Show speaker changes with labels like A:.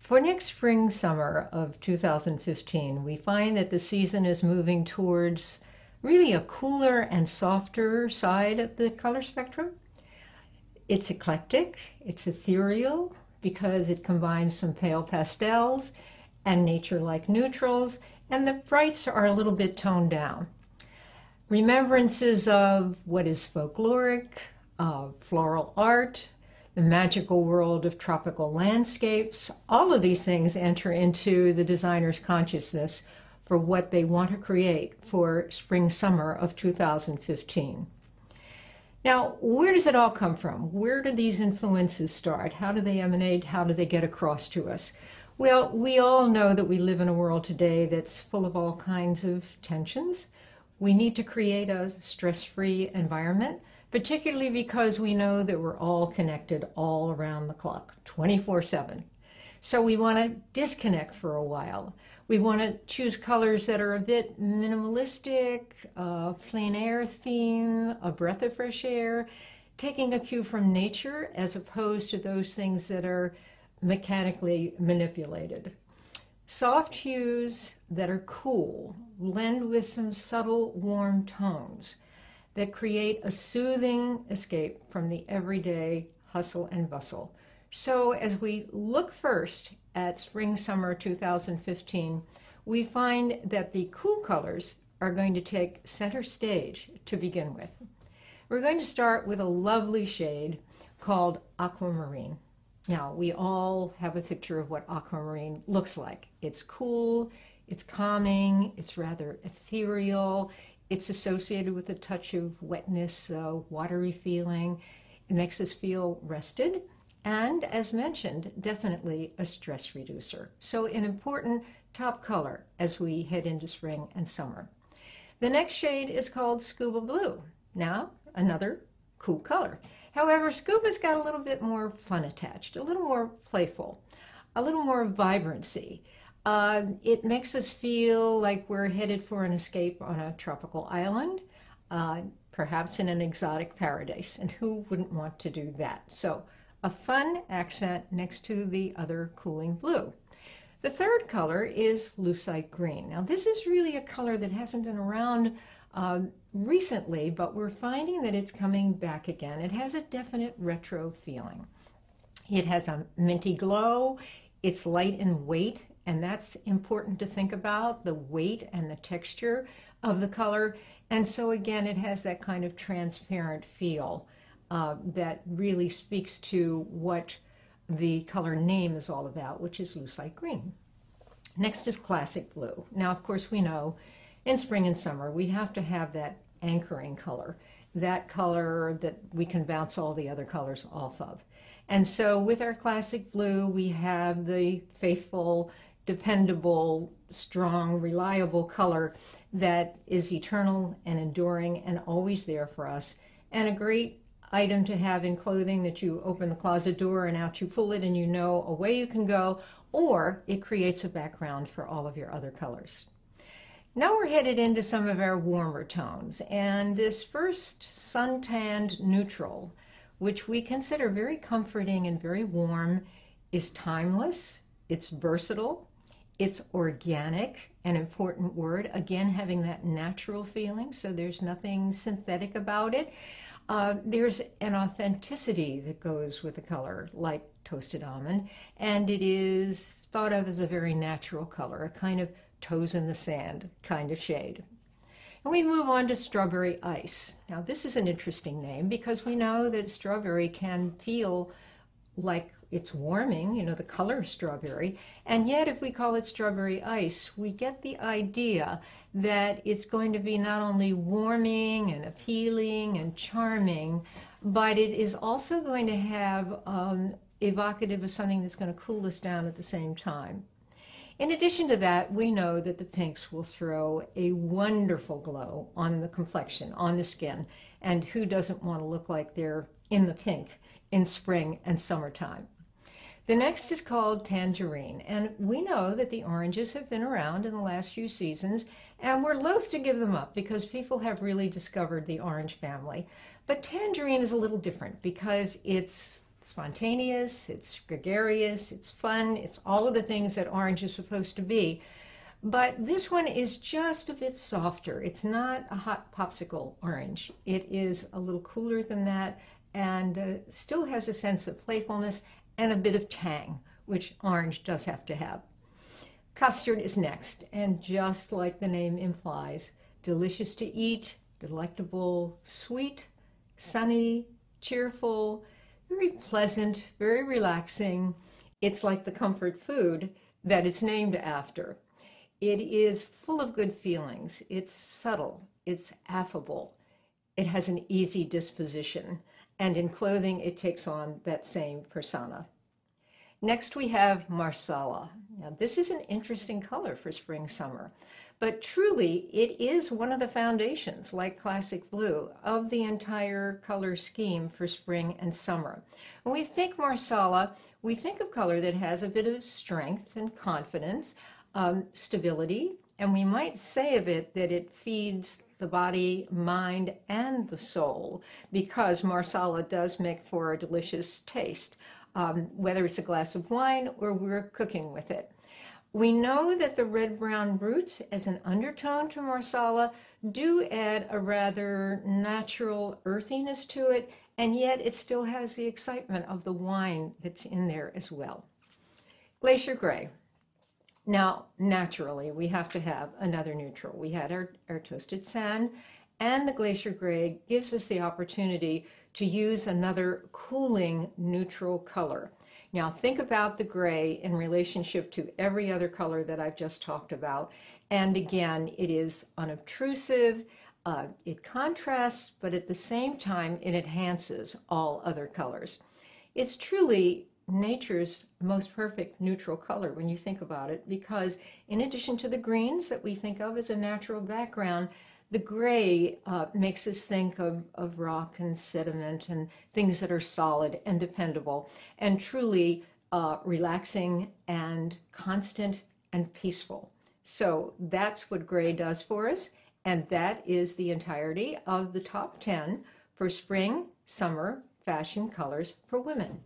A: For next spring, summer of 2015, we find that the season is moving towards really a cooler and softer side of the color spectrum. It's eclectic, it's ethereal, because it combines some pale pastels and nature-like neutrals, and the brights are a little bit toned down. Remembrances of what is folkloric, floral art, the magical world of tropical landscapes, all of these things enter into the designer's consciousness for what they want to create for spring-summer of 2015. Now, where does it all come from? Where do these influences start? How do they emanate? How do they get across to us? Well, we all know that we live in a world today that's full of all kinds of tensions. We need to create a stress-free environment, particularly because we know that we're all connected all around the clock, 24/7. So we want to disconnect for a while. We want to choose colors that are a bit minimalistic, plein air theme, a breath of fresh air, taking a cue from nature as opposed to those things that are mechanically manipulated. Soft hues that are cool blend with some subtle warm tones that create a soothing escape from the everyday hustle and bustle. So as we look first at spring-summer 2015, we find that the cool colors are going to take center stage to begin with. We're going to start with a lovely shade called aquamarine. Now, we all have a picture of what aquamarine looks like. It's cool, it's calming, it's rather ethereal, it's associated with a touch of wetness, watery feeling. It makes us feel rested, and as mentioned, definitely a stress reducer. So an important top color as we head into spring and summer. The next shade is called scuba blue. Now, another cool color. However, scuba's got a little bit more fun attached, a little more playful, a little more vibrancy. It makes us feel like we're headed for an escape on a tropical island, perhaps in an exotic paradise, and who wouldn't want to do that? So a fun accent next to the other cooling blue. The third color is lucite green. Now this is really a color that hasn't been around recently, but we're finding that it's coming back again. It has a definite retro feeling. It has a minty glow, it's light in weight, and that's important to think about, the weight and the texture of the color. And so again, it has that kind of transparent feel that really speaks to what the color name is all about, which is lucite green. Next is classic blue. Now, of course, we know in spring and summer, we have to have that anchoring color, that color that we can bounce all the other colors off of. And so with our classic blue, we have the faithful, dependable, strong, reliable color that is eternal and enduring and always there for us, and a great item to have in clothing that you open the closet door and out you pull it and you know away you can go, or it creates a background for all of your other colors. Now we're headed into some of our warmer tones, and this first suntanned neutral, which we consider very comforting and very warm, is timeless, it's versatile, it's organic, an important word, again having that natural feeling, so there's nothing synthetic about it. There's an authenticity that goes with the color, like toasted almond, and it is thought of as a very natural color, a kind of toes in the sand kind of shade. And we move on to strawberry ice. Now this is an interesting name because we know that strawberry can feel like it's warming, you know, the color strawberry, and yet if we call it strawberry ice, we get the idea that it's going to be not only warming and appealing and charming, but it is also going to have evocative of something that's going to cool us down at the same time. In addition to that, we know that the pinks will throw a wonderful glow on the complexion, on the skin, and who doesn't want to look like they're in the pink in spring and summertime? The next is called Tangerine, and we know that the oranges have been around in the last few seasons, and we're loath to give them up because people have really discovered the orange family. But Tangerine is a little different because it's spontaneous, it's gregarious, it's fun, it's all of the things that orange is supposed to be. But this one is just a bit softer. It's not a hot popsicle orange. It is a little cooler than that and still has a sense of playfulness and a bit of tang, which orange does have to have. Custard is next, and just like the name implies, delicious to eat, delectable, sweet, sunny, cheerful, very pleasant, very relaxing. It's like the comfort food that it's named after. It is full of good feelings. It's subtle. It's affable. It has an easy disposition. And in clothing, it takes on that same persona. Next, we have Marsala. Now, this is an interesting color for spring, summer. But truly, it is one of the foundations, like classic blue, of the entire color scheme for spring and summer. When we think Marsala, we think of color that has a bit of strength and confidence, stability, and we might say of it that it feeds the body, mind, and the soul, because Marsala does make for a delicious taste, whether it's a glass of wine or we're cooking with it. We know that the red-brown roots as an undertone to Marsala do add a rather natural earthiness to it, and yet it still has the excitement of the wine that's in there as well. Glacier Grey. Now, naturally, we have to have another neutral. We had our toasted sand, and the Glacier Grey gives us the opportunity to use another cooling neutral color. Now, think about the gray in relationship to every other color that I've just talked about. And again, it is unobtrusive, it contrasts, but at the same time, it enhances all other colors. It's truly nature's most perfect neutral color when you think about it, because in addition to the greens that we think of as a natural background, the gray makes us think of rock and sediment and things that are solid and dependable and truly relaxing and constant and peaceful. So that's what gray does for us, and that is the entirety of the top 10 for spring, summer fashion colors for women.